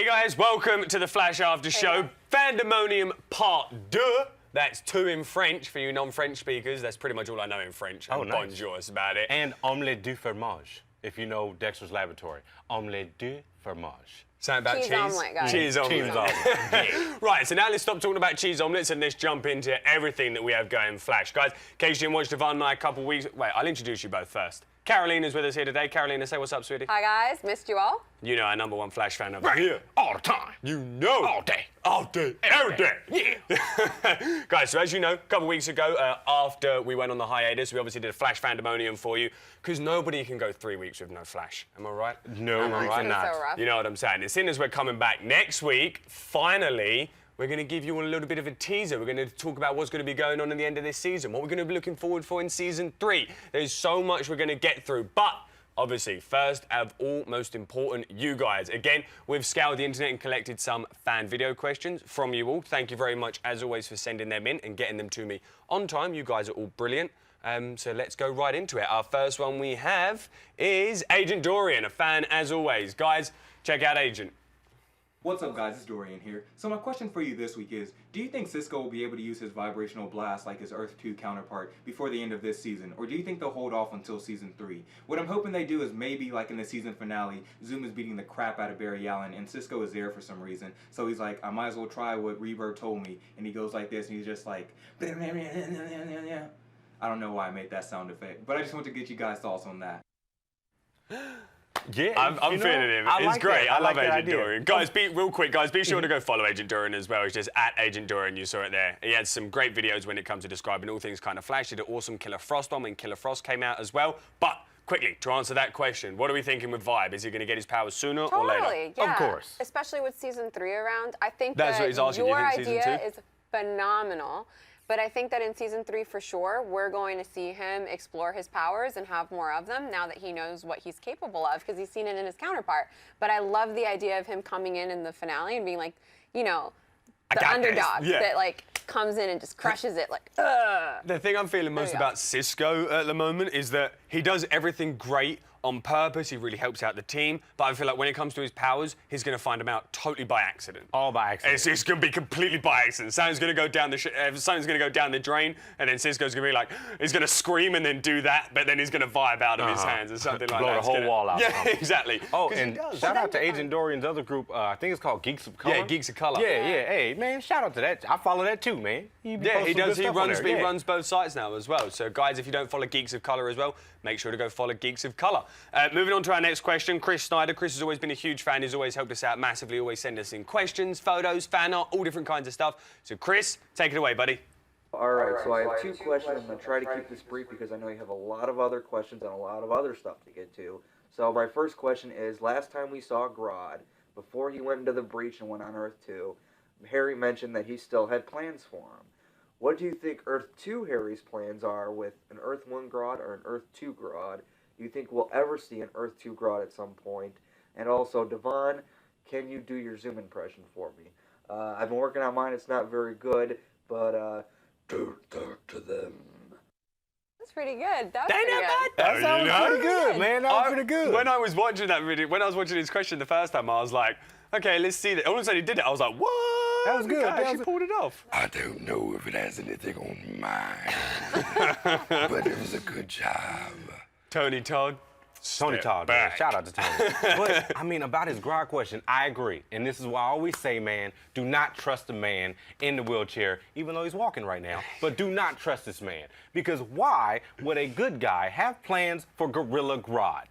Hey guys, welcome to the Flash After Show. FANDEMONIUM Part 2. That's 2 in French for you non-French speakers. That's pretty much all I know in French. Oh, nice. Bonjour is about it. And omelette du fromage, if you know Dexter's Laboratory. Omelette du fromage. Something about cheese? Omelette, guys. Cheese omelette. Cheese omelette. Yeah. Right, so now let's stop talking about cheese omelettes and let's jump into everything that we have going Flash. Guys, in case you didn't watch Devon and I a couple weeks... Wait, I'll introduce you both first. Carolina's with us here today. Carolina, say what's up, sweetie. Hi, guys. Missed you all. You know our #1 Flash fan over Right. here. All the time. You know. All day. All day. Every day. Yeah. Guys, so as you know, a couple weeks ago, after we went on the hiatus, we obviously did a Flash FANDEMONIUM for you, because nobody can go 3 weeks with no Flash. Am I right? No, Am I we right? cannot. So rough. You know what I'm saying? As soon as we're coming back next week, finally, we're going to give you a little bit of a teaser. We're going to talk about what's going to be going on at the end of this season, what we're going to be looking forward for in Season 3. There's so much we're going to get through, but obviously, first of all, most important, you guys. Again, we've scoured the internet and collected some fan video questions from you all. Thank you very much, as always, for sending them in and getting them to me on time. You guys are all brilliant. So let's go right into it. Our first one we have is Agent Dorian, a fan as always. Guys, check out Agent. What's up guys, it's Dorian here. So my question for you this week is, do you think Cisco will be able to use his vibrational blast like his Earth 2 counterpart before the end of this season? Or do you think they'll hold off until Season 3? What I'm hoping they do is maybe like in the season finale, Zoom is beating the crap out of Barry Allen and Cisco is there for some reason. So he's like, I might as well try what Reaver told me. And he goes like this and he's just like, I don't know why I made that sound effect, but I just want to get you guys' thoughts on that. Yeah, I'm feeling him. It's like great. that. I love like that Agent idea. Dorian. Guys, real quick, guys, be sure to go follow Agent Dorian as well. It's just at Agent Dorian. You saw it there. He had some great videos when it comes to describing all things kind of Flash. He did an awesome Killer Frost one when Killer Frost came out as well. But quickly, to answer that question, what are we thinking with Vibe? Is he going to get his powers sooner or later? Totally, yeah. Of course. Especially with Season 3 around. I think That's that what he's asking. your Do you think Season idea 2? is phenomenal. But I think that in Season 3, for sure, we're going to see him explore his powers and have more of them now that he knows what he's capable of, because he's seen it in his counterpart. But I love the idea of him coming in the finale and being like, you know, the underdog that, like, comes in and just crushes it, like, ugh. The thing I'm feeling most about Cisco at the moment is that he does everything great on purpose. He really helps out the team. But I feel like when it comes to his powers, he's going to find them out totally by accident. All by accident. It's going to be completely by accident. Something's going to go down something's going to go down the drain, and then Cisco's going to be like, he's going to scream and then do that, but then he's going to vibe out of his hands or something like Blow that. the whole wall out. Yeah, exactly. Oh, and shout out to Agent Dorian's other group. I think it's called Geeks of Color. Yeah, Geeks of Color. Yeah. Hey, man, shout out to that. I follow that too, man. He does. He runs both sites now as well. So, guys, if you don't follow Geeks of Color as well, make sure to go follow Geeks of Color. Moving on to our next question, Chris Snyder. Chris has always been a huge fan. He's always helped us out massively. Always send us in questions, photos, fan art, all different kinds of stuff. So, Chris, take it away, buddy. All right, so I have 2 questions. I'm going to try to keep this brief because I know you have a lot of other questions and a lot of other stuff to get to. So my first question is, last time we saw Grodd, before he went into the breach and went on Earth 2, Harry mentioned that he still had plans for him. What do you think Earth 2 Harry's plans are with an Earth 1 Grodd or an Earth 2 Grodd? Do you think we'll ever see an Earth 2 Grodd at some point? And also, Devon, can you do your Zoom impression for me? I've been working on mine. It's not very good, but talk to them. That's pretty good. That was pretty good. That sounds pretty good, man. That was pretty good. When I was watching that video, when I was watching his question the first time, I was like, okay, let's see that. All of a sudden he did it. I was like, what? That was good. He actually pulled it off. I don't know if it has anything on mine, but it was a good job. Tony Todd. Tony Todd, man. back. Shout out to Tony. But, I mean, about his Grodd question, I agree. And this is why I always say, man, do not trust the man in the wheelchair, even though he's walking right now. But do not trust this man. Because why would a good guy have plans for Gorilla Grodd?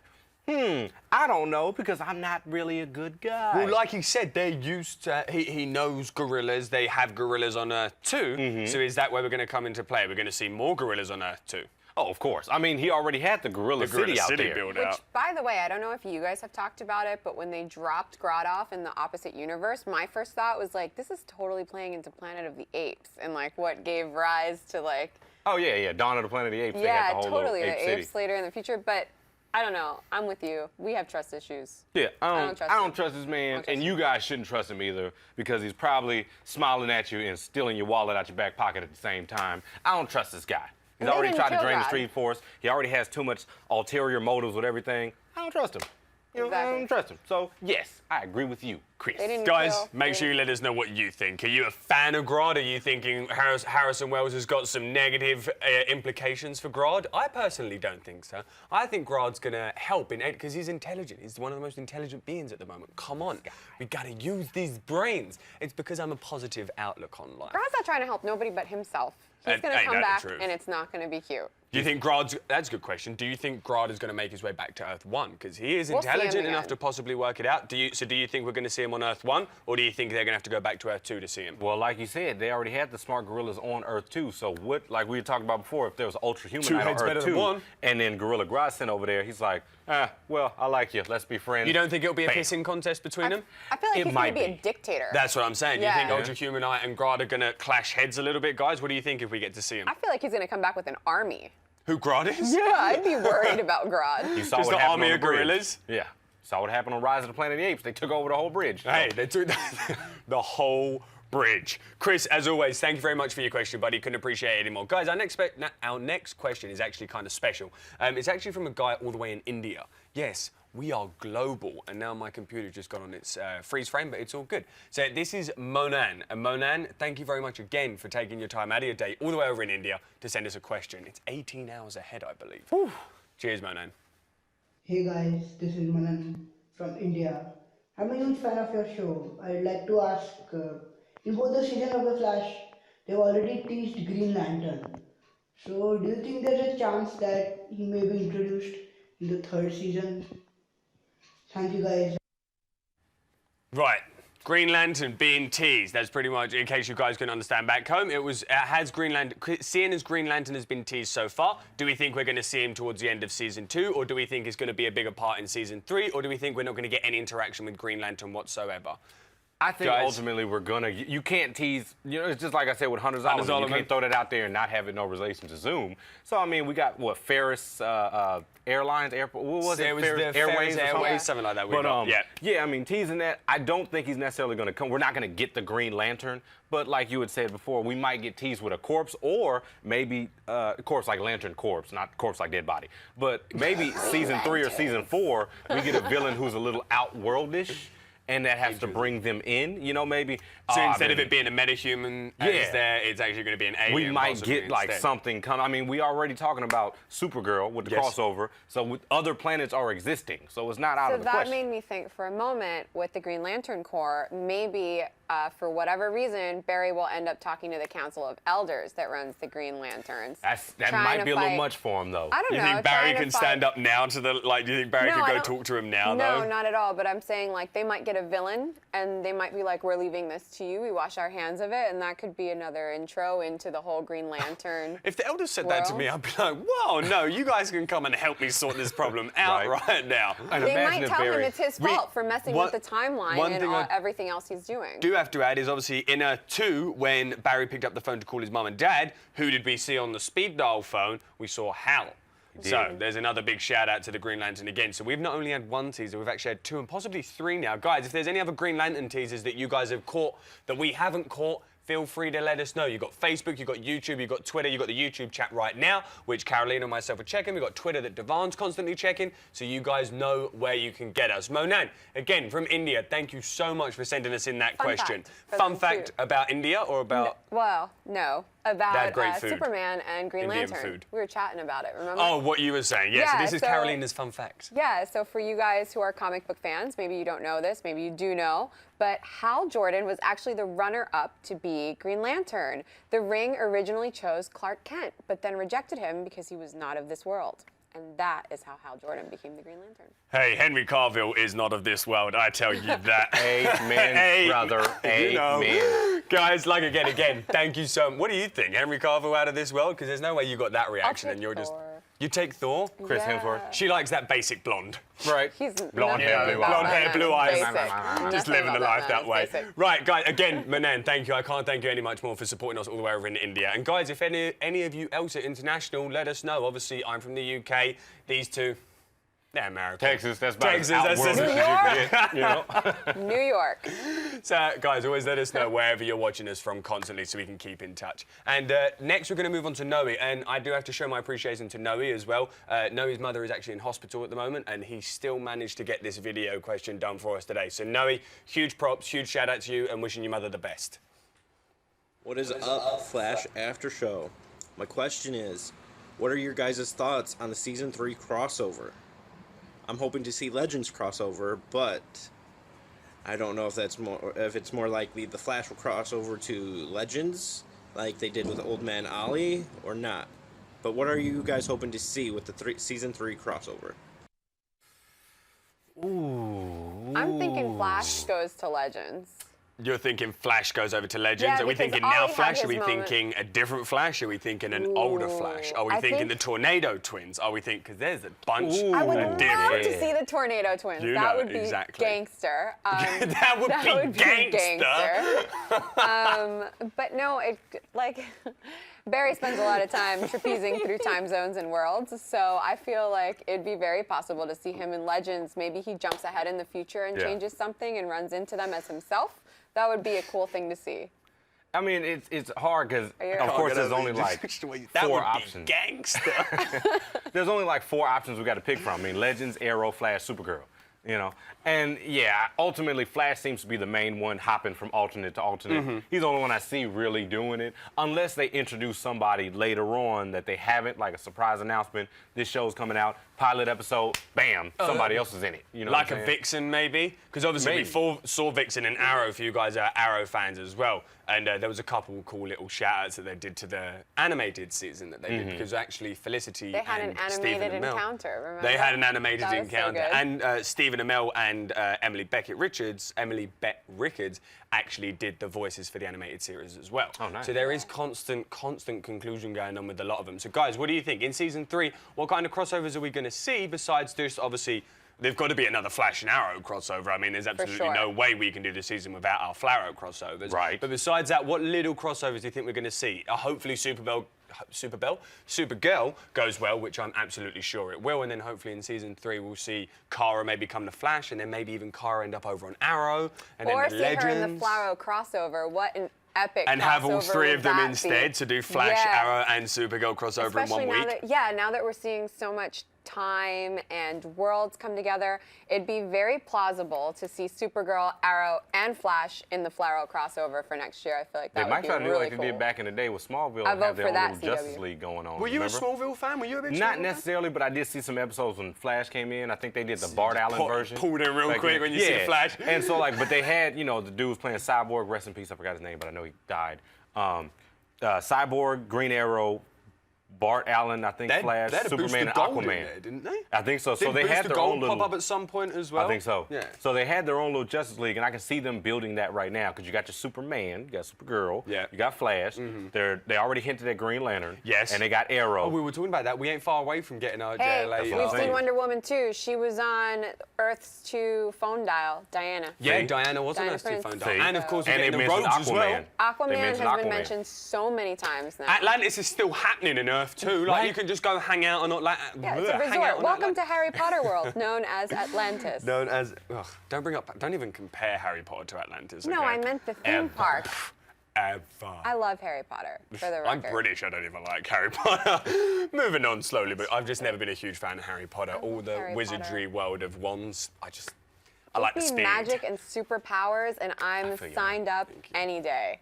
I don't know, because I'm not really a good guy. Well, like he said, they're used to, he knows gorillas. They have gorillas on Earth too. So is that where we're going to come into play? We're going to see more gorillas on Earth too. Oh, of course. I mean, he already had the Gorilla City out there. built Which, out. by the way, I don't know if you guys have talked about it, but when they dropped Grodd off in the opposite universe, my first thought was like, this is totally playing into Planet of the Apes and like what gave rise to like... Oh, yeah. Dawn of the Planet of the Apes. Yeah, they had the whole totally. Ape The City. apes later in the future, but I don't know. I'm with you. We have trust issues. Yeah, I don't don't trust this man, and you guys shouldn't trust him either, because he's probably smiling at you and stealing your wallet out your back pocket at the same time. I don't trust this guy. He's And they already didn't tried to kill drain the Grodd. street force. He already has too much ulterior motives with everything. I don't trust him. You know, I Exactly. don't trust him. So, yes, I agree with you, Chris. They didn't Guys, kill- make sure you let us know what you think. Are you a fan of Grodd? Are you thinking Harrison Wells has got some negative implications for Grodd? I personally don't think so. I think Grodd's going to help in because he's intelligent. He's one of the most intelligent beings at the moment. Come on, we got to use these brains. It's because I'm a positive outlook on life. Grodd's not trying to help nobody but himself. He's Ain't going to come that the back, truth? and it's not going to be cute. Do you think Grodd's... That's a good question. Do you think Grodd is going to make his way back to Earth 1? Because he is We'll see him intelligent enough again. to possibly work it out. Do you think we're going to see him on Earth 1? Or do you think they're going to have to go back to Earth 2 to see him? Well, like you said, they already had the smart gorillas on Earth 2. So what, like we were talking about before, if there was ultra human Two on heads better Earth than 2, one. and then Gorilla Grodd sent over there, he's like, well, I like you. Let's be friends. You don't think it'll be a Bam. pissing contest between them? I feel like It he's going might to be a be. dictator. That's what I'm saying. Yeah. Do you think Yeah. Ultra Humanite and Grodd are going to clash heads a little bit, guys? What do you think if we get to see him? I feel like he's going to come back with an army. Who Grodd is? Yeah, I'd be worried about Grodd. You saw Just what the happened army on of the bridge. gorillas? Yeah. Saw what happened on Rise of the Planet of the Apes. They took over the whole bridge. Hey, they took the whole bridge. Chris, as always, thank you very much for your question, buddy. Couldn't appreciate it anymore. Guys, our next question is actually kind of special. It's actually from a guy all the way in India. Yes, we are global. And now my computer just got on its freeze frame, but it's all good. So this is Monan. And Monan, thank you very much again for taking your time out of your day all the way over in India to send us a question. It's 18 hours ahead, I believe. Whew. Cheers, Monan. Hey guys, this is Manan from India. I'm a huge fan of your show. I'd like to ask, in both the seasons of The Flash, they've already teased Green Lantern. So do you think there's a chance that he may be introduced in the third season? Thank you guys. Right. Green Lantern being teased. That's pretty much, in case you guys can understand back home, seeing as Green Lantern has been teased so far, do we think we're going to see him towards the end of season 2, or do we think it's going to be a bigger part in season 3, or do we think we're not going to get any interaction with Green Lantern whatsoever? I think Guys. ultimately we're gonna. You can't tease. You know, it's just like I said with Hunter Zolomon. You Zolomon. can't throw that out there and not have it no relation to Zoom. So I mean, we got what Ferris Airlines, Airport. What was it? It was the Ferris Ferris or something? Airways, something like that. We But got. yeah, I mean, teasing that. I don't think he's necessarily going to come. We're not going to get the Green Lantern, but like you had said before, we might get teased with a corpse, or maybe a corpse like Lantern Corpse, not corpse like Dead Body. But maybe season 3 or season 4, we get a villain who's a little outworldish. And that has to bring them in, you know, maybe. So instead of it being a metahuman as there, it's actually going to be an alien. we might possibly get like instead. something come. I mean, we already talking about Supergirl with the Yes. crossover. So with other planets are existing. So it's not out So of the that question. made me think for a moment with the Green Lantern Corps, maybe for whatever reason, Barry will end up talking to the Council of Elders that runs the Green Lanterns. that trying might to be a little fight- much for him, though. I don't You know. think Barry trying to can fight- stand up now to the, like, do you think Barry No, could I go don't- talk to him now, No, though? not at all. But I'm saying, like, they might get a villain, and they might be like, we're leaving this to you. We wash our hands of it. And that could be another intro into the whole Green Lantern. If the elders said that to me, I'd be like, whoa, no, you guys can come and help me sort this problem out right now. And They imagine might if tell him Barry- it's his fault for messing with the timeline one and thing I everything else he's doing. do have to add is obviously in Earth 2, when Barry picked up the phone to call his mum and dad, who did we see on the speed dial phone? We saw Hal. So there's another big shout out to the Green Lantern again. So we've not only had one teaser, we've actually had 2 and possibly 3 now. Guys, if there's any other Green Lantern teasers that you guys have caught that we haven't caught, feel free to let us know. You've got Facebook, you've got YouTube, you've got Twitter, you've got the YouTube chat right now, which Carolina and myself are checking. We've got Twitter that Devon's constantly checking, so you guys know where you can get us. Monan, again, from India, thank you so much for sending us in that Fun question. fact for Fun them, fact too. about India or about... Well, no. About That great food. Superman and Green Indian Lantern. food. We were chatting about it, remember? Oh, what you were saying. Yeah, so Yeah, this is so- Carolina's fun fact. Yeah, so for you guys who are comic book fans, maybe you don't know this, maybe you do know, but Hal Jordan was actually the runner-up to be Green Lantern. The Ring originally chose Clark Kent, but then rejected him because he was not of this world. And that is how Hal Jordan became the Green Lantern. Hey, Henry Cavill is not of this world, I tell you that. Amen, brother. You know. Amen. Guys, like again, thank you so much. What do you think? Henry Cavill out of this world? Because there's no way you got that reaction take and you're just... Thor. You take Thor? Chris Yeah. Hemsworth. She likes that basic blonde. Right. He's Blonde hair, nothing blue about Blonde that hair, man. blue eyes. Basic. Just Nothing living the about life that man. way. Basic. Right, guys, again, Manan, thank you. I can't thank you any much more for supporting us all the way over in India. And guys, if any of you else are international, let us know. Obviously, I'm from the UK. These two... Yeah, America. Texas, that's about Texas, as that's outworldly just- as you can get, you know? New York. So, guys, always let us know wherever you're watching us from constantly so we can keep in touch. And next, we're going to move on to Noe. And I do have to show my appreciation to Noe as well. Noe's mother is actually in hospital at the moment, and he still managed to get this video question done for us today. So, Noe, huge props, huge shout out to you, and wishing your mother the best. What is up, Flash After Show? My question is, what are your guys' thoughts on the Season 3 crossover? I'm hoping to see Legends crossover, but I don't know if it's more likely the Flash will cross over to Legends, like they did with Old Man Ollie, or not. But what are you guys hoping to see with the Season 3 crossover? Ooh. I'm thinking Flash goes to Legends. You're thinking Flash goes over to Legends. Yeah, Are we because thinking Ollie now had Flash? Are his we moment. thinking a different Flash? Are we thinking an older Flash? Are we I thinking think- the Tornado Twins? Are we thinking, because there's a bunch I would of love different. to see the Tornado Twins. You that know, would be exactly. gangster. That would be gangster. But no, Barry spends a lot of time trapezing through time zones and worlds, so I feel like it'd be very possible to see him in Legends. Maybe he jumps ahead in the future and changes something and runs into them as himself. That would be a cool thing to see. I mean, it's hard because, you- of course, there's only Just like switch the way you- that four would be options. gangster. There's only like 4 options we got to pick from. I mean, Legends, Arrow, Flash, Supergirl. You know, and yeah, ultimately Flash seems to be the main one hopping from alternate to alternate. He's the only one I see really doing it, unless they introduce somebody later on that they haven't, like a surprise announcement. This show's coming out, pilot episode, bam, somebody else is in it. You know, Like what a I'm saying? Vixen, maybe? Because obviously Maybe. we saw Vixen and Arrow for you guys are Arrow fans as well. And there was a couple cool little shout-outs that they did to the animated season that they did, because actually Felicity They had and an Stephen animated Amell, encounter, remember? They had an animated That was so encounter. good. And Stephen Amell and Emily Bett Rickards actually did the voices for the animated series as well. Oh, nice. So there is constant conclusion going on with a lot of them. So guys, what do you think? In season 3, what kind of crossovers are we going to see besides this? Obviously, there've got to be another Flash and Arrow crossover. I mean, there's absolutely sure. no way we can do the season without our Arrow crossovers. Right. But besides that, what little crossovers do you think we're going to see? Hopefully Supergirl goes well, which I'm absolutely sure it will, and then hopefully in season 3 we'll see Kara maybe come to Flash, and then maybe even Kara end up over on Arrow, and Or then see the Legends. her in the Flaro crossover. What an epic and have all crossover 3 would of them that instead be? to do Flash, Yeah. Arrow, and Supergirl crossover Especially in 1 now week. now that we're seeing so much time and worlds come together, it'd be very plausible to see Supergirl, Arrow, and Flash in the Flaro crossover for next year. I feel like that They would might be try to do really like cool. they did back in the day with Smallville I and vote have their for own that, little Justice CW. League going on. Were you remember? a Smallville fan? Were you a big Not Smallville fan? necessarily, but I did see some episodes when Flash came in. I think they did the Bart Allen version. Pulled in real Back quick then. when you see Flash. And so like, but they had, you know, the dude was playing Cyborg, rest in peace, I forgot his name, but I know he died. Cyborg, Green Arrow, Bart Allen, I think Flash, They'd Superman, and Gold in Aquaman. there, didn't they? I think so. So Did they had Booster their Gold own little. pop up at some point as well? I think so. Yeah. So they had their own little Justice League, and I can see them building that right now because you got your Superman, you got Supergirl, Yeah. you got Flash. They already hinted at Green Lantern. Yes. And they got Arrow. Oh, we were talking about that. We ain't far away from getting our Hey, JLA. what I'm we've saying. seen Wonder Woman too. She was on Earth's 2 phone dial, Diana. Yeah, See? Diana was on Diana us two Prince. phone See? dial. And of course, we're and they getting the mentioned roads as well. Aquaman. Aquaman They has mentioned been Aquaman. mentioned so many times now. Atlantis is still happening in Earth too. Like you can just go hang out on Atlantis. Yeah, it's a resort. Welcome to Harry Potter world, known as Atlantis. Known as. Ugh, don't even compare Harry Potter to Atlantis. No, okay? I meant the theme Ever. park. Ever. I love Harry Potter, for the record. I'm British, I don't even like Harry Potter. Moving on slowly, but I've just never been a huge fan of Harry Potter. All the Harry wizardry Potter. world of wands, I like the Give speed. me magic and superpowers, and I'm feel you. signed up Thank you. any day.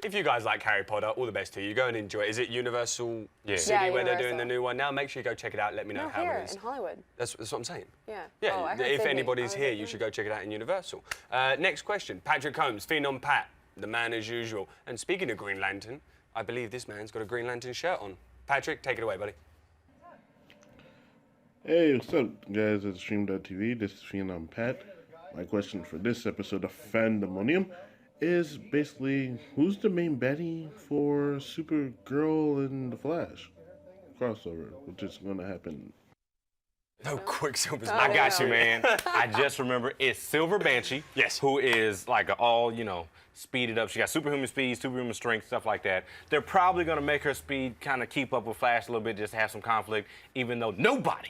If you guys like Harry Potter, all the best to you. Go and enjoy it. Is it Universal Yeah. City Yeah, where they're doing Universal. the new one now? Make sure you go check it out. Let me know No, how here it is. in Hollywood. That's what I'm saying. Yeah. Yeah, Oh, I heard if Sydney. anybody's Oh, here, is it? you should go check it out in Universal. Next question. Patrick Holmes, Phenom Pat, the man as usual. And speaking of Green Lantern, I believe this man's got a Green Lantern shirt on. Patrick, take it away, buddy. Hey, what's up, guys at Stream.tv? This is Phenom Pat. My question for this episode of FANDEMONIUM is basically, who's the main baddie for Supergirl and the Flash crossover, which is going to happen? No, Quicksilver's Oh, I back. got no. you, man. I just remember it's Silver Banshee. Yes. Who is like all, you know, speeded up. She got superhuman speed, superhuman strength, stuff like that. They're probably going to make her speed kind of keep up with Flash a little bit, just to have some conflict, even though nobody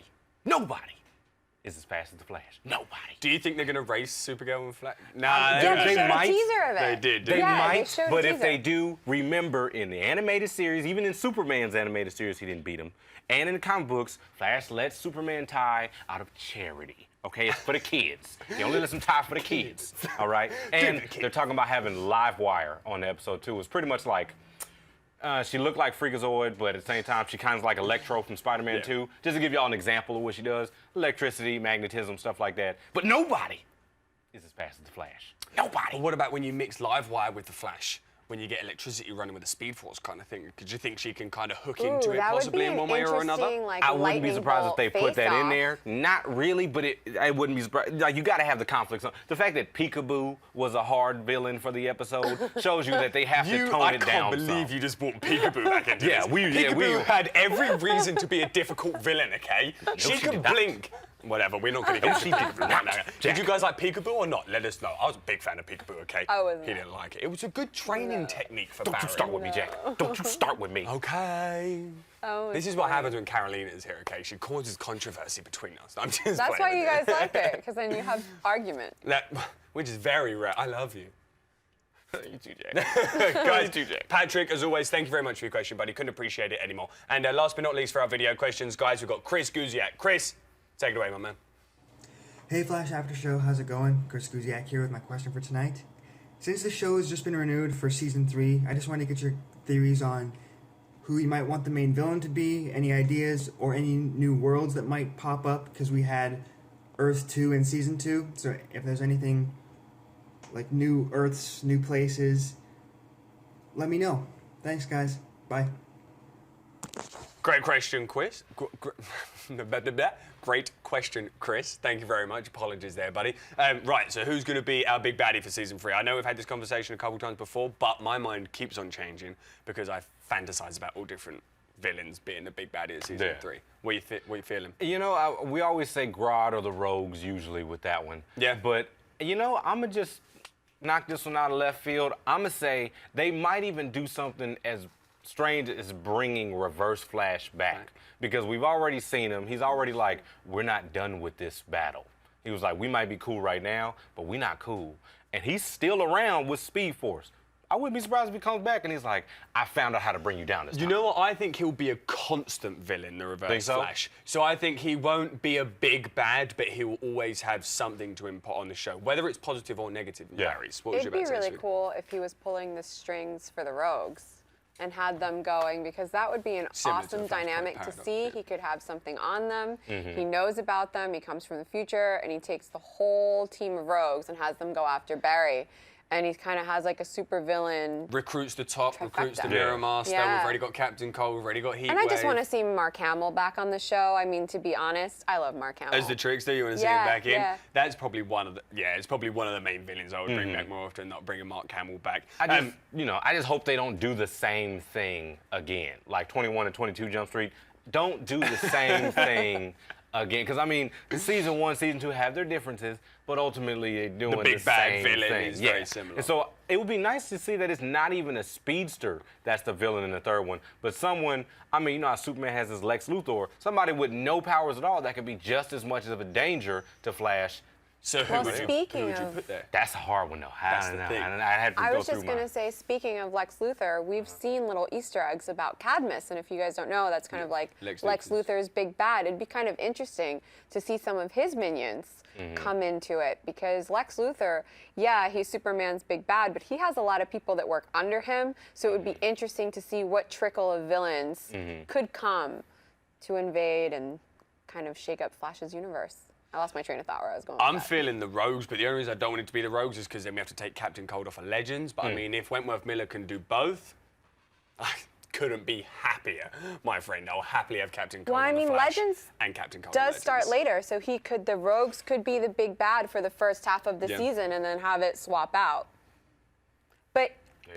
is as fast as the Flash. Nobody. Do you think they're going to race Supergirl and Flash? Yeah, they showed a teaser of it. They did. They Yeah, might, they showed a but if teaser. they do, remember in the animated series, even in Superman's animated series, he didn't beat him. And in the comic books, Flash lets Superman tie out of charity. Okay, it's for the kids. He only lets them tie for the kids. All right? And they're talking about having live wire on the episode too. It's pretty much like she looked like Freakazoid, but at the same time, she kind of like Electro from Spider-Man 2. Just to give y'all an example of what she does. Electricity, magnetism, stuff like that. But nobody is as fast as the Flash. Nobody. But what about when you mix Livewire with the Flash? When you get electricity running with the Speed Force kind of thing? Could you think she can kind of hook into it that would possibly be in an one way or another? interesting, like, I wouldn't be lightning surprised if they bolt put that in face-off. there. Not really, but I wouldn't be surprised. Like, you got to have the conflicts. The fact that Peekaboo was a hard villain for the episode shows you that they have to tone it down. I can't believe you just brought Peekaboo back into Yeah, this. we Peekaboo had every reason to be a difficult villain, okay? she she could did not. blink. Whatever, we're not going to get into Peekaboo right now. Did you guys like Peekaboo or not? Let us know. I was a big fan of Peekaboo, okay? I wasn't. He didn't like it. It was a good training technique for Don't Barry. you start with me, Jack. Don't you start with me. Okay. Oh, This is what happens when Carolina's here, okay? She causes controversy between us. I'm just That's playing why with you guys like it, because then you have argument. Which is very rare. I love you. You too, Jack. Guys, Patrick, as always, thank you very much for your question, buddy. Couldn't appreciate it anymore. And last but not least for our video questions, guys, we've got Chris Guziak. Chris, take it away, my man. Hey Flash After Show, how's it going? Chris Guziak here with my question for tonight. Since the show has just been renewed for Season 3, I just wanted to get your theories on who you might want the main villain to be, any ideas, or any new worlds that might pop up, because we had Earth 2 in Season 2, so if there's anything like new Earths, new places, let me know. Thanks guys, bye. Great question, Chris. Great question, Chris. Thank you very much. Apologies there, buddy. Right, so who's going to be our big baddie for Season 3? I know we've had this conversation a couple times before, but my mind keeps on changing because I fantasize about all different villains being the big baddie of Season 3. What you feeling? You know, we always say Grodd or the Rogues usually with that one. Yeah. But, you know, I'm going to just knock this one out of left field. I'm going to say they might even do something as strange as bringing Reverse Flash back. Because we've already seen him. He's already like, we're not done with this battle. He was like, we might be cool right now, but we're not cool. And he's still around with Speed Force. I wouldn't be surprised if he comes back and he's like, I found out how to bring you down this time. You know what? I think he'll be a constant villain, the Reverse Flash. So I think he won't be a big bad, but he will always have something to impart on the show. Whether it's positive or negative varies. What was It'd you be about to say, really cool if he was pulling the strings for the Rogues and had them going, because that would be an Similar to awesome the Flashpoint dynamic to paradox, see. yeah. He could have something on them. He knows about them. He comes from the future, and he takes the whole team of Rogues and has them go after Barry. And he kind of has like a super villain. Recruits the top, recruits the Trifecta. Mirror Master. Yeah. We've already got Captain Cold. We've already got Heatwave. And I just want to see Mark Hamill back on the show. I mean, to be honest, I love Mark Hamill. As the Trickster, you want to see him back in? That's probably one of the, it's probably one of the main villains I would bring back more often, not bringing Mark Hamill back. I just hope they don't do the same thing again. Like 21 and 22 Jump Street, don't do the same thing again. Because, I mean, Season 1, Season 2 have their differences, but ultimately they're doing the big bad same villain thing. is very similar. And so it would be nice to see that it's not even a speedster that's the villain in the third one, but someone, I mean, you know how Superman has his Lex Luthor, somebody with no powers at all that could be just as much of a danger to Flash. So who would you put there? That's a hard one, though. That's the thing. I was just going to say, speaking of Lex Luthor, we've seen little Easter eggs about Cadmus, and if you guys don't know, that's kind of like Lex Luthor's big bad. It'd be kind of interesting to see some of his minions come into it, because Lex Luthor, yeah, he's Superman's big bad, but he has a lot of people that work under him, so it would be interesting to see what trickle of villains could come to invade and kind of shake up Flash's universe. I lost my train of thought where I was going with I'm that. feeling the Rogues, but the only reason I don't want it to be the Rogues is because then we have to take Captain Cold off of Legends. But I mean, if Wentworth Miller can do both, I couldn't be happier, my friend. I'll happily have Captain Cold on the Flash Legends and Captain Cold. does start later, so the Rogues could be the big bad for the first half of the season and then have it swap out. But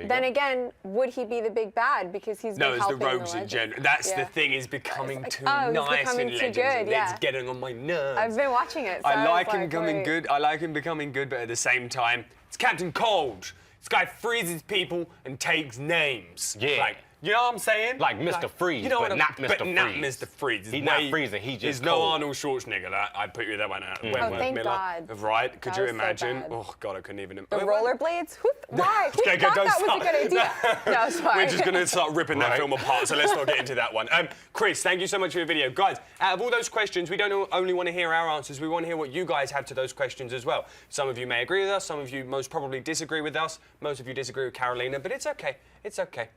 then again, would he be the big bad because he's been helping the Rogues in general. That's the thing, is becoming too nice in Legends. Good, It's getting on my nerves. I've been watching it. So I like him becoming good. I like him becoming good, but at the same time, it's Captain Cold. This guy freezes people and takes names. Yeah. Like, You know what I'm saying? Like Mr. Freeze, you know but what not Mr. But not Freeze. Mr. Freeze. He's not freezing, he's just There's no cold. Arnold Schwarzenegger. I'd put you that one out. Oh, thank God. Right? Could That you was so imagine? bad. Oh, God, I couldn't even... The rollerblades? Why? Who Okay, thought don't that was a start. good idea? No, sorry. We're just going to start ripping that film apart, so let's not get into that one. Chris, thank you so much for your video. Guys, out of all those questions, we don't only want to hear our answers, we want to hear what you guys have to those questions as well. Some of you may agree with us, some of you most probably disagree with us, most of you disagree with Carolina, but it's okay. It's okay.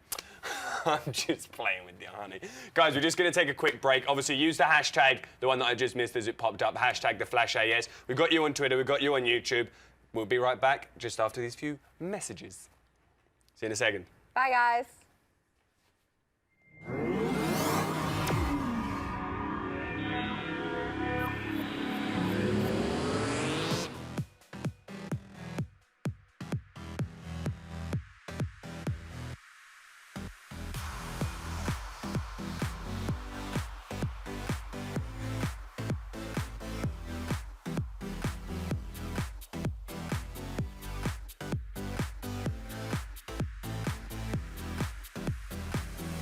I'm just playing with you, honey. Guys, we're just going to take a quick break. Obviously, use the hashtag, the one that I just missed as it popped up, hashtag TheFlashAS. We've got you on Twitter, we've got you on YouTube. We'll be right back just after these few messages. See you in a second. Bye, guys.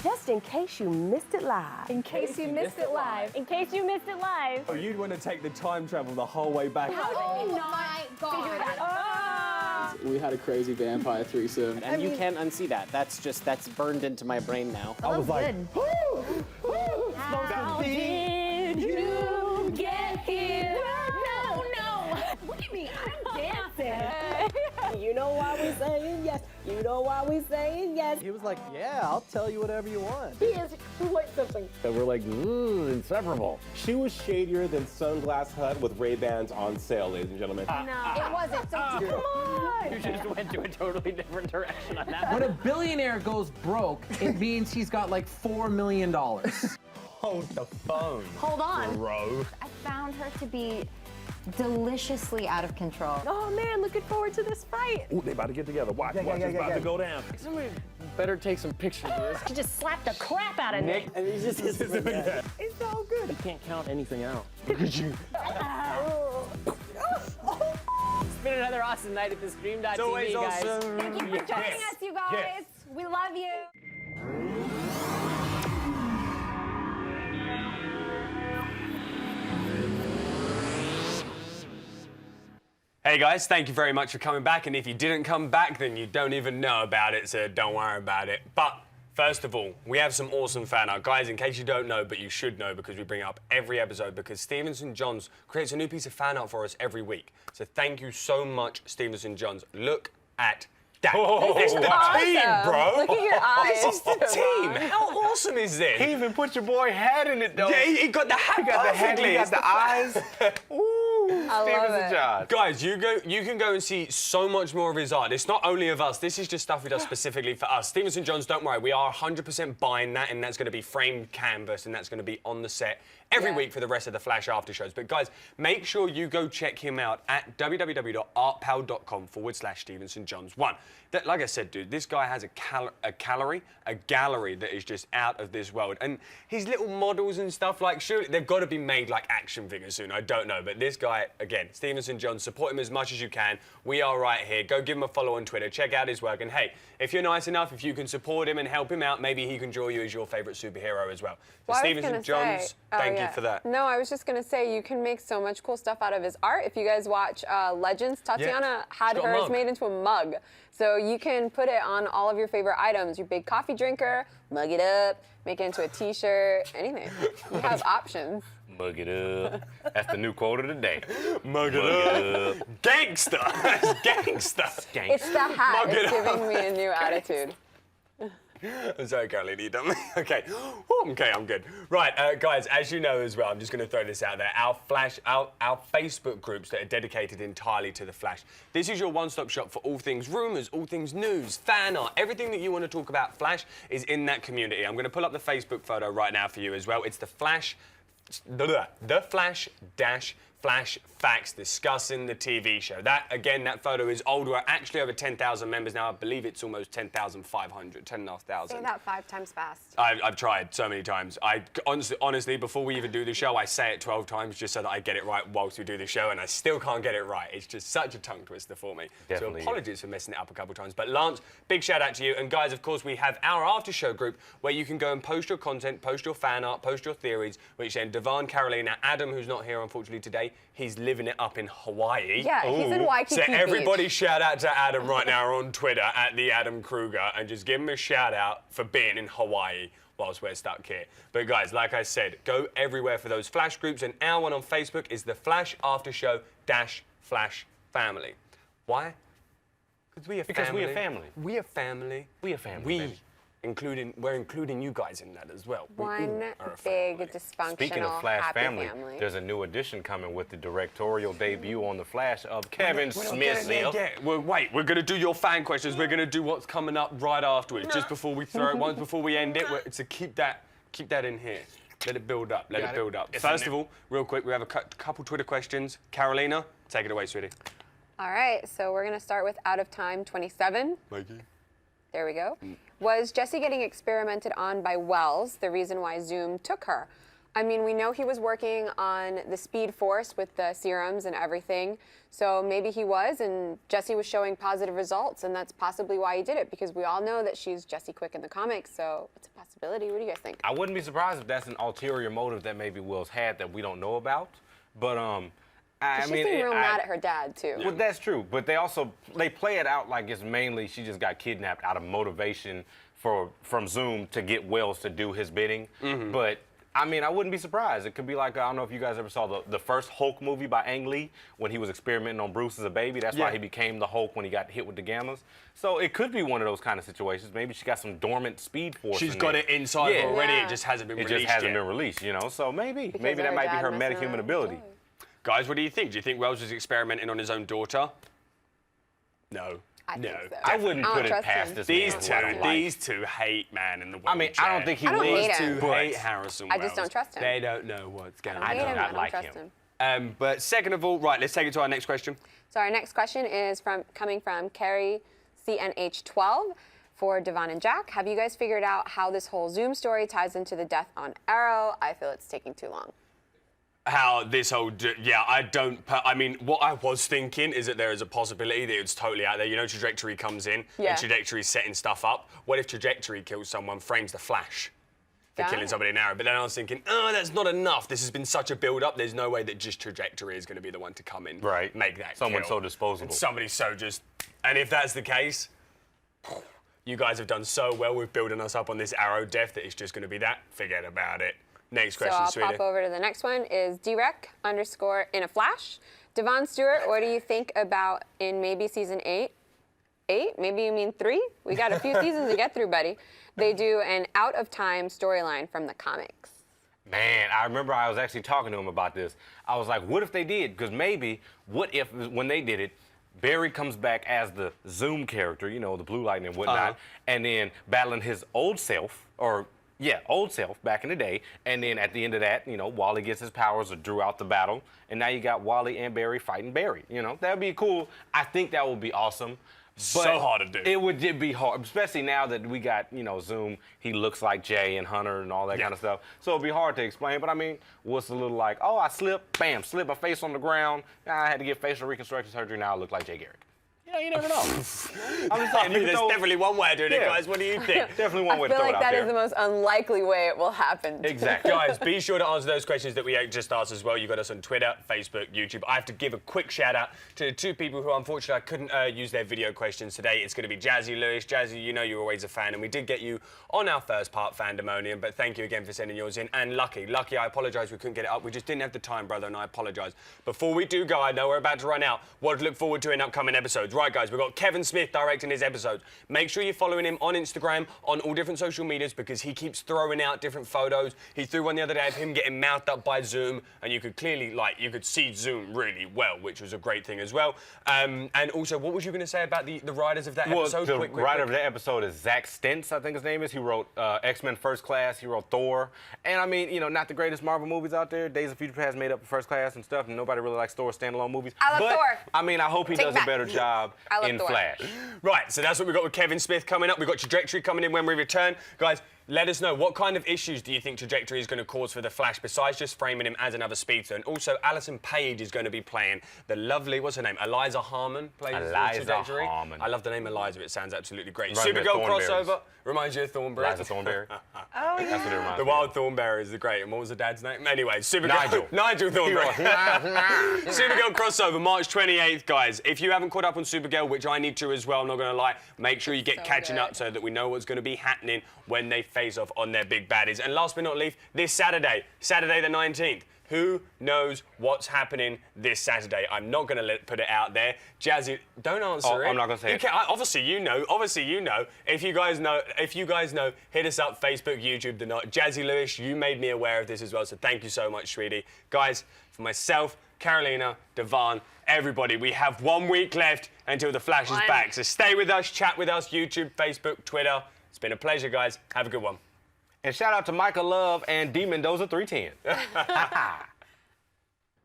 Just in case you missed it live. In case you missed it live. In case you missed it live. Oh, you'd want to take the time travel the whole way back. How did we not figure that out? We had a crazy vampire threesome. And you can't unsee that. That's burned into my brain now. I was like, How did you get here? No. What do you mean? I'm dancing. You know why we saying yes. You know why we saying yes. he was like, yeah, I'll tell you whatever you want. He is quite something. And we're like, inseparable. She was shadier than Sunglass Hut with Ray-Bans on sale, ladies and gentlemen. No, it wasn't. So come on. You just went to a totally different direction on that. When a billionaire goes broke, it means he's got like $4 million. Hold the phone. Hold on. Bro. I found her to be deliciously out of control. Oh man, looking forward to this fight. Ooh, they about to get together. Watch, it's about to go down. Somebody better take some pictures of this. She just slapped the crap out of Nick. And he's just It's so good. You can't count anything out. Look at you. It's been another awesome night at the Stream.tv, guys. always awesome. Thank you for joining us, you guys. We love you. Hey guys, thank you very much for coming back, and if you didn't come back, then you don't even know about it, so don't worry about it. But first of all, we have some awesome fan art. Guys, in case you don't know, but you should know because we bring it up every episode, because Stevenson Johns creates a new piece of fan art for us every week. So thank you so much, Stevenson Johns. Look at that. It's the team, bro. Look at your eyes. This is the team. How awesome is this? He even put your boy head in it, though. Yeah, he got the hat He got the head, perfectly. he got It's the eyes. Ooh, I love Stevenson it. Johns. Guys, you can go and see so much more of his art. It's not only of us. This is just stuff he does specifically for us. Stevenson Johns, don't worry. We are 100% buying that, and that's going to be framed canvas, and that's going to be on the set every week for the rest of the Flash after shows. But guys, make sure you go check him out at www.artpal.com/Stevenson Johns 1. Like I said, dude, this guy has a gallery that is just out of this world. And his little models and stuff, like, surely they've got to be made like action figures soon. I don't know. But this guy, again, Stevenson Johns, support him as much as you can. We are right here. Go give him a follow on Twitter. Check out his work. And hey, if you're nice enough, if you can support him and help him out, maybe he can draw you as your favorite superhero as well. So Well, I was Stevenson gonna Johns, say- thank yeah. you for that. No, I was just gonna say you can make so much cool stuff out of his art. If you guys watch Legends, Tatiana had She's got a hers mug. made into a mug. So you can put it on all of your favorite items. Your big coffee drinker, mug it up, make it into a t-shirt, anything. You have options. Mug it up. That's the new quote of the day. Mug it up. Gangster. That's gangster. It's the hat. Mug it It's giving up. me a new attitude. I'm sorry, Carolina, you done me? Okay. Okay, I'm good. Right, guys, as you know as well, I'm just going to throw this out there. Our Facebook groups that are dedicated entirely to the Flash. This is your one-stop shop for all things rumors, all things news, fan art, everything that you want to talk about Flash is in that community. I'm going to pull up the Facebook photo right now for you as well. It's the Flash Flash Facts discussing the TV show. That, again, that photo is old. We're actually over 10,000 members now. I believe it's almost 10,500, 10,500. Say that 5 times fast. I've tried so many times. I honestly, before we even do the show, I say it 12 times just so that I get it right whilst we do the show, and I still can't get it right. It's just such a tongue twister for me. Definitely. So apologies for messing it up a couple times. But Lance, big shout out to you. And guys, of course, we have our after show group where you can go and post your content, post your fan art, post your theories, which then Devon, Carolina, Adam, who's not here unfortunately today, he's living it up in Hawaii. Yeah, he's in Waikiki So everybody Beach. shout out to Adam right now on Twitter at the Adam Kruger and just give him a shout out for being in Hawaii whilst we're stuck here. But guys, like I said, go everywhere for those Flash groups, and our one on Facebook is the Flash After Show Flash Family. Why? Because we are family. Because we are family. We are family. We are family, baby. We're including you guys in that as well. We One are a big dysfunctional Speaking of Flash happy family, there's a new edition coming with the directorial debut on The Flash of Kevin Smith. Well, wait, we're going to do your fan questions. We're going to do what's coming up right afterwards, just before we throw it, once before we end it. So keep that in here. Let it build up. Let it build up. First of all, real quick, we have a couple Twitter questions. Carolina, take it away, sweetie. All right, so we're going to start with Out of Time 27. Mikey. There we go. Was Jesse getting experimented on by Wells the reason why Zoom took her? I mean, we know he was working on the Speed Force with the serums and everything, so maybe he was, and Jesse was showing positive results, and that's possibly why he did it, because we all know that she's Jesse Quick in the comics, so it's a possibility. What do you guys think? I wouldn't be surprised if that's an ulterior motive that maybe Wells had that we don't know about, but She seemed real mad at her dad, too. Well, that's true, but they play it out like it's mainly she just got kidnapped out of motivation from Zoom to get Wells to do his bidding. But I mean, I wouldn't be surprised. It could be like, I don't know if you guys ever saw the first Hulk movie by Ang Lee when he was experimenting on Bruce as a baby. That's why he became the Hulk when he got hit with the gammas. So it could be one of those kind of situations. Maybe she got some dormant Speed Force. She's got it inside her already. Yeah. It just hasn't been released It just hasn't yet. been released, you know. So maybe Because that her might be dad her messing metahuman around ability. with toys. Guys, what do you think? Do you think Wells was experimenting on his own daughter? No. I think so. I wouldn't I don't put it trust past him. this These man. these two hate man in the wheelchair. I mean, I don't think he I don't would. hate These him. two hate Harrison I Wells. just don't trust him. They don't know what's going on. I do hate him. not I don't like trust him. him. But second of all, right, let's take it to our next question. So our next question is coming from Carrie CNH12 for Devon and Jack. Have you guys figured out how this whole Zoom story ties into the death on Arrow? I feel it's taking too long. How this whole, I mean, what I was thinking is that there is a possibility that it's totally out there. You know, Trajectory comes in, Yeah. and Trajectory's setting stuff up. What if Trajectory kills someone, frames the Flash for killing somebody in Arrow? But then I was thinking, oh, that's not enough. This has been such a build-up. There's no way that just Trajectory is going to be the one to come in, make that Someone kill. so disposable. And somebody so just, and if that's the case, you guys have done so well with building us up on this Arrow death that it's just going to be that. Forget about it. Next question, So I'll sweetie. pop over to the next one is Drec_ in a flash. Devon Stewart, what do you think about in maybe season 8? 8? Maybe you mean 3? We got a few seasons to get through, buddy. They do an out-of-time storyline from the comics. Man, I remember I was actually talking to him about this. I was like, what if they did? Because maybe, what if, when they did it, Barry comes back as the Zoom character, you know, the Blue Lightning and whatnot, and then battling his old self, old self back in the day, and then at the end of that, you know, Wally gets his powers or drew out the battle, and now you got Wally and Barry fighting Barry, you know? That would be cool. I think that would be awesome. But so hard to do. It would be hard, especially now that we got, you know, Zoom. He looks like Jay and Hunter and all that kind of stuff. So it'd be hard to explain. But I mean, what's a little like, oh, I slipped, bam, slipped my face on the ground. I had to get facial reconstruction surgery. Now I look like Jay Garrick. You know, you never know. I'm just saying, There's definitely one way of doing it, guys. What do you think? Definitely one way to I feel throw like it out that there. is the most unlikely way it will happen. Exactly. Guys, be sure to answer those questions that we just asked as well. You got us on Twitter, Facebook, YouTube. I have to give a quick shout out to the two people who unfortunately I couldn't use their video questions today. It's going to be Jazzy Lewis. Jazzy, you know you're always a fan, and we did get you on our first part, Fandemonium, but thank you again for sending yours in. And Lucky, I apologise we couldn't get it up. We just didn't have the time, brother, and I apologise. Before we do go, I know we're about to run out. What to look forward to in upcoming episodes. right, guys, we've got Kevin Smith directing his episodes. Make sure you're following him on Instagram, on all different social medias, because he keeps throwing out different photos. He threw one the other day of him getting mouthed up by Zoom, and you could clearly, you could see Zoom really well, which was a great thing as well. And also, what was you going to say about the writers of that episode? The writer of that episode is Zach Stentz, I think his name is. He wrote X-Men First Class, he wrote Thor. And I mean, you know, not the greatest Marvel movies out there. Days of Future Past made up First Class and stuff, and nobody really likes Thor standalone movies. I love Thor. I mean, I hope he does a better job in Flash. Right, so that's what we've got with Kevin Smith coming up. We've got Trajectory coming in when we return. Guys, let us know, what kind of issues do you think Trajectory is going to cause for the Flash, besides just framing him as another speedster? And also, Alison Page is going to be playing the lovely, what's her name? Eliza Harmon plays Trajectory. Harmon. I love the name Eliza, it sounds absolutely great. Reminds me of Supergirl Thornberrys. crossover. Reminds you of Thornberry. Eliza Thornberry. Oh, yeah. That's what it reminds The me Wild Thornberrys are great. And what was the dad's name? Anyway, Supergirl. Nigel. Nigel Thornberry. Supergirl crossover, March 28th, guys. If you haven't caught up on Supergirl, which I need to as well, I'm not going to lie, make sure you get catching up so that we know what's going to be happening when they face off on their big baddies. And last but not least, this Saturday the 19th. Who knows what's happening this Saturday? I'm not going to put it out there. Jazzy, don't answer it. I'm not going to say it. Obviously, you know. Obviously, you know. If you guys know, hit us up, Facebook, YouTube, Jazzy Lewis, you made me aware of this as well, so thank you so much, sweetie. Guys, for myself, Carolina, Devon, everybody, we have 1 week left until the Flash is back. So stay with us, chat with us, YouTube, Facebook, Twitter. It's been a pleasure, guys. Have a good one. And shout out to Micah Love and D Mendoza 310. If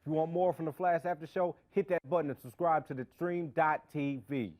you want more from the Flash After Show, hit that button and subscribe to the stream.tv.